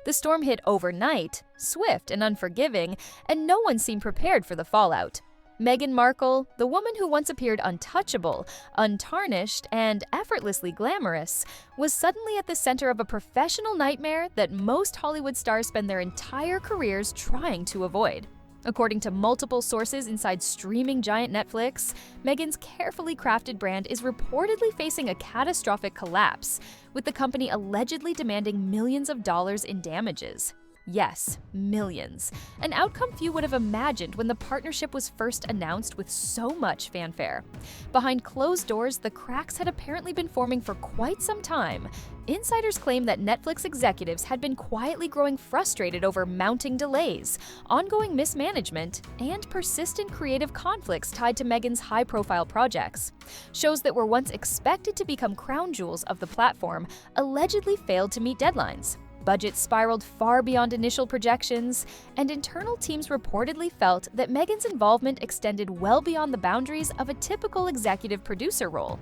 The storm hit overnight, swift and unforgiving, and no one seemed prepared for the fallout. Meghan Markle, the woman who once appeared untouchable, untarnished, and effortlessly glamorous, was suddenly at the center of a professional nightmare that most Hollywood stars spend their entire careers trying to avoid. According to multiple sources inside streaming giant Netflix, Meghan's carefully crafted brand is reportedly facing a catastrophic collapse, with the company allegedly demanding millions of dollars in damages. Yes, millions. An outcome few would have imagined when the partnership was first announced with so much fanfare. Behind closed doors, the cracks had apparently been forming for quite some time. Insiders claim that Netflix executives had been quietly growing frustrated over mounting delays, ongoing mismanagement, and persistent creative conflicts tied to Meghan's high-profile projects. Shows that were once expected to become crown jewels of the platform allegedly failed to meet deadlines. Budgets spiraled far beyond initial projections, and internal teams reportedly felt that Meghan's involvement extended well beyond the boundaries of a typical executive producer role.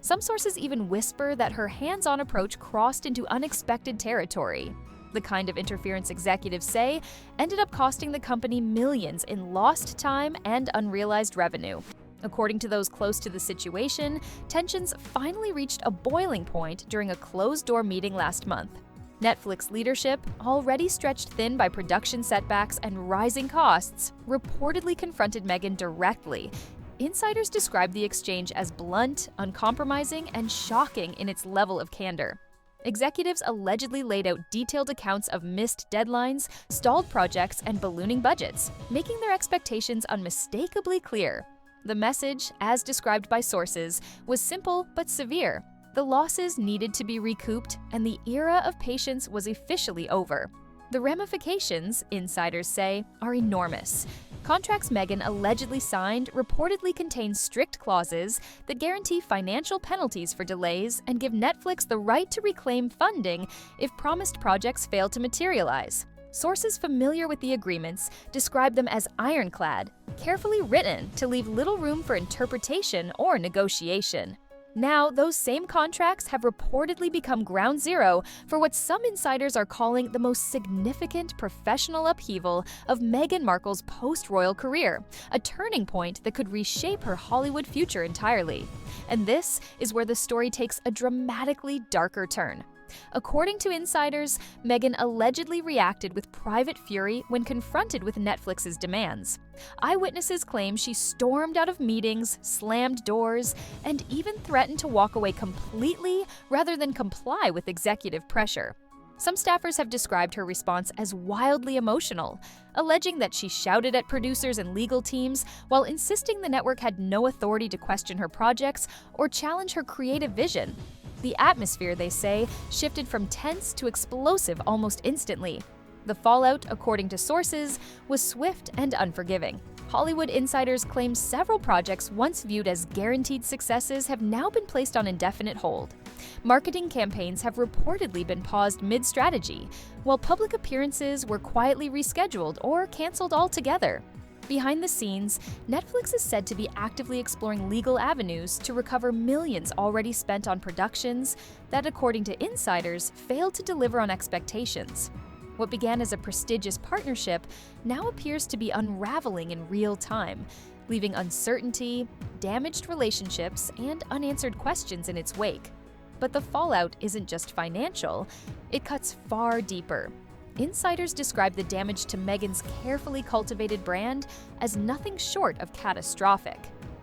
Some sources even whisper that her hands-on approach crossed into unexpected territory, the kind of interference executives say ended up costing the company millions in lost time and unrealized revenue. According to those close to the situation, tensions finally reached a boiling point during a closed-door meeting last month. Netflix leadership, already stretched thin by production setbacks and rising costs, reportedly confronted Meghan directly. Insiders described the exchange as blunt, uncompromising, and shocking in its level of candor. Executives allegedly laid out detailed accounts of missed deadlines, stalled projects, and ballooning budgets, making their expectations unmistakably clear. The message, as described by sources, was simple but severe. The losses needed to be recouped, and the era of patience was officially over. The ramifications, insiders say, are enormous. Contracts Meghan allegedly signed reportedly contain strict clauses that guarantee financial penalties for delays and give Netflix the right to reclaim funding if promised projects fail to materialize. Sources familiar with the agreements describe them as ironclad, carefully written to leave little room for interpretation or negotiation. Now, those same contracts have reportedly become ground zero for what some insiders are calling the most significant professional upheaval of Meghan Markle's post-royal career, a turning point that could reshape her Hollywood future entirely. And this is where the story takes a dramatically darker turn. According to insiders, Meghan allegedly reacted with private fury when confronted with Netflix's demands. Eyewitnesses claim she stormed out of meetings, slammed doors, and even threatened to walk away completely rather than comply with executive pressure. Some staffers have described her response as wildly emotional, alleging that she shouted at producers and legal teams while insisting the network had no authority to question her projects or challenge her creative vision. The atmosphere, they say, shifted from tense to explosive almost instantly. The fallout, according to sources, was swift and unforgiving. Hollywood insiders claim several projects once viewed as guaranteed successes have now been placed on indefinite hold. Marketing campaigns have reportedly been paused mid-strategy, while public appearances were quietly rescheduled or canceled altogether. Behind the scenes, Netflix is said to be actively exploring legal avenues to recover millions already spent on productions that, according to insiders, failed to deliver on expectations. What began as a prestigious partnership now appears to be unraveling in real time, leaving uncertainty, damaged relationships, and unanswered questions in its wake. But the fallout isn't just financial, it cuts far deeper. Insiders describe the damage to Meghan's carefully cultivated brand as nothing short of catastrophic.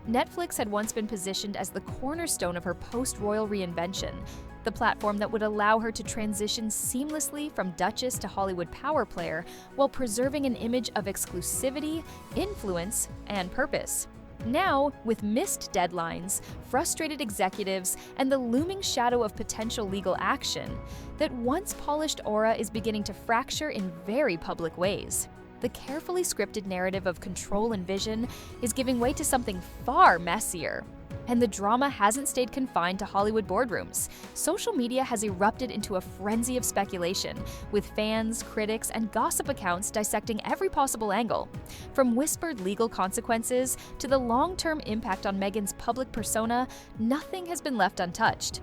Netflix had once been positioned as the cornerstone of her post-royal reinvention, the platform that would allow her to transition seamlessly from Duchess to Hollywood power player while preserving an image of exclusivity, influence, and purpose. Now, with missed deadlines, frustrated executives, and the looming shadow of potential legal action, that once polished aura is beginning to fracture in very public ways. The carefully scripted narrative of control and vision is giving way to something far messier. And the drama hasn't stayed confined to Hollywood boardrooms. Social media has erupted into a frenzy of speculation, with fans, critics, and gossip accounts dissecting every possible angle. From whispered legal consequences to the long-term impact on Meghan's public persona, nothing has been left untouched.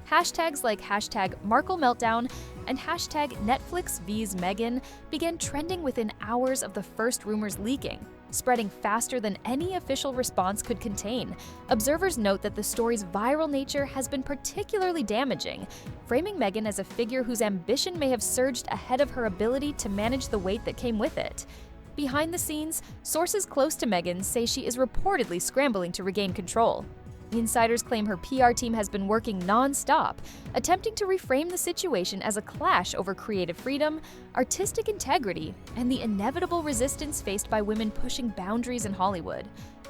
Hashtags like hashtag Markle Meltdown and hashtag Netflix vs Meghan began trending within hours of the first rumors leaking, spreading faster than any official response could contain. Observers note that the story's viral nature has been particularly damaging, framing Meghan as a figure whose ambition may have surged ahead of her ability to manage the weight that came with it. Behind the scenes, sources close to Meghan say she is reportedly scrambling to regain control. Insiders claim her PR team has been working non-stop, attempting to reframe the situation as a clash over creative freedom, artistic integrity, and the inevitable resistance faced by women pushing boundaries in Hollywood.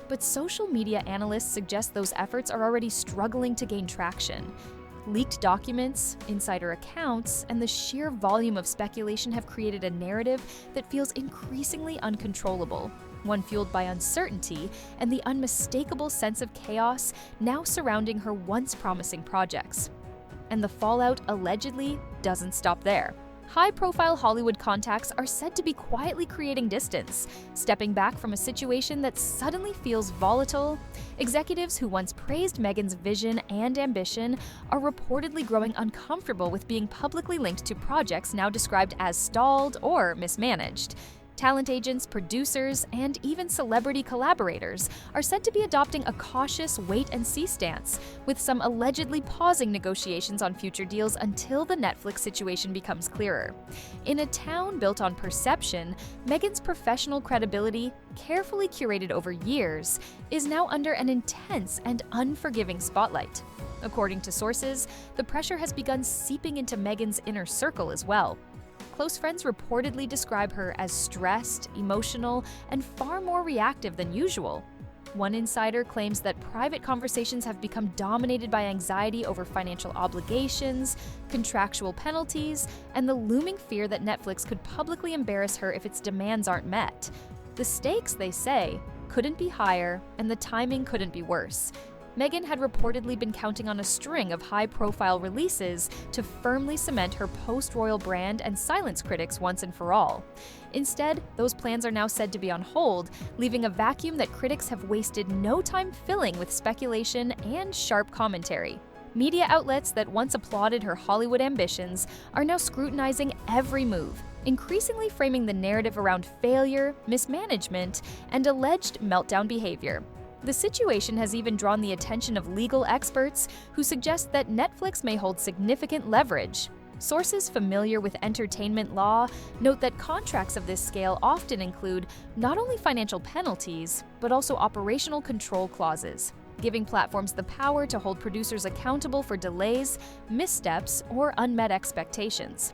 But social media analysts suggest those efforts are already struggling to gain traction. Leaked documents, insider accounts, and the sheer volume of speculation have created a narrative that feels increasingly uncontrollable. One fueled by uncertainty and the unmistakable sense of chaos now surrounding her once promising projects. And the fallout allegedly doesn't stop there. High-profile Hollywood contacts are said to be quietly creating distance, stepping back from a situation that suddenly feels volatile. Executives who once praised Meghan's vision and ambition are reportedly growing uncomfortable with being publicly linked to projects now described as stalled or mismanaged. Talent agents, producers, and even celebrity collaborators are said to be adopting a cautious wait-and-see stance, with some allegedly pausing negotiations on future deals until the Netflix situation becomes clearer. In a town built on perception, Meghan's professional credibility, carefully curated over years, is now under an intense and unforgiving spotlight. According to sources, the pressure has begun seeping into Meghan's inner circle as well. Close friends reportedly describe her as stressed, emotional, and far more reactive than usual. One insider claims that private conversations have become dominated by anxiety over financial obligations, contractual penalties, and the looming fear that Netflix could publicly embarrass her if its demands aren't met. The stakes, they say, couldn't be higher, and the timing couldn't be worse. Meghan had reportedly been counting on a string of high-profile releases to firmly cement her post-royal brand and silence critics once and for all. Instead, those plans are now said to be on hold, leaving a vacuum that critics have wasted no time filling with speculation and sharp commentary. Media outlets that once applauded her Hollywood ambitions are now scrutinizing every move, increasingly framing the narrative around failure, mismanagement, and alleged meltdown behavior. The situation has even drawn the attention of legal experts who suggest that Netflix may hold significant leverage. Sources familiar with entertainment law note that contracts of this scale often include not only financial penalties, but also operational control clauses, giving platforms the power to hold producers accountable for delays, missteps, or unmet expectations.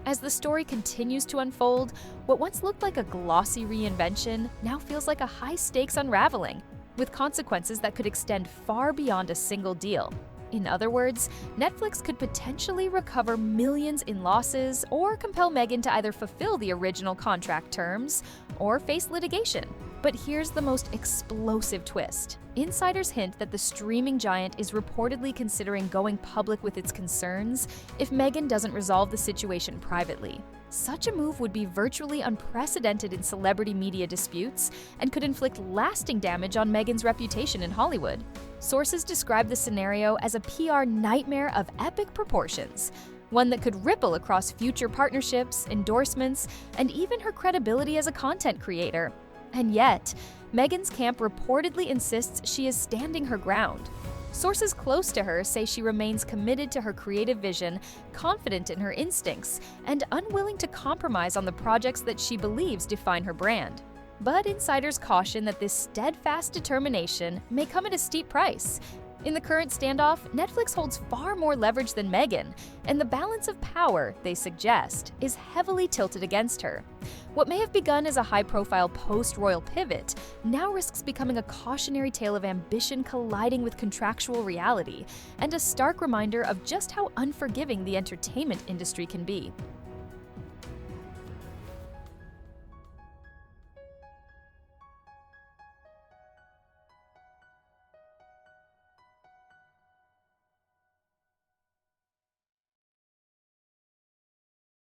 As the story continues to unfold, what once looked like a glossy reinvention now feels like a high-stakes unraveling, with consequences that could extend far beyond a single deal. In other words, Netflix could potentially recover millions in losses or compel Meghan to either fulfill the original contract terms or face litigation. But here's the most explosive twist. Insiders hint that the streaming giant is reportedly considering going public with its concerns if Meghan doesn't resolve the situation privately. Such a move would be virtually unprecedented in celebrity media disputes and could inflict lasting damage on Meghan's reputation in Hollywood. Sources describe the scenario as a PR nightmare of epic proportions, one that could ripple across future partnerships, endorsements, and even her credibility as a content creator. And yet, Meghan's camp reportedly insists she is standing her ground. Sources close to her say she remains committed to her creative vision, confident in her instincts, and unwilling to compromise on the projects that she believes define her brand. But insiders caution that this steadfast determination may come at a steep price. In the current standoff, Netflix holds far more leverage than Meghan, and the balance of power, they suggest, is heavily tilted against her. What may have begun as a high-profile post-royal pivot now risks becoming a cautionary tale of ambition colliding with contractual reality, and a stark reminder of just how unforgiving the entertainment industry can be.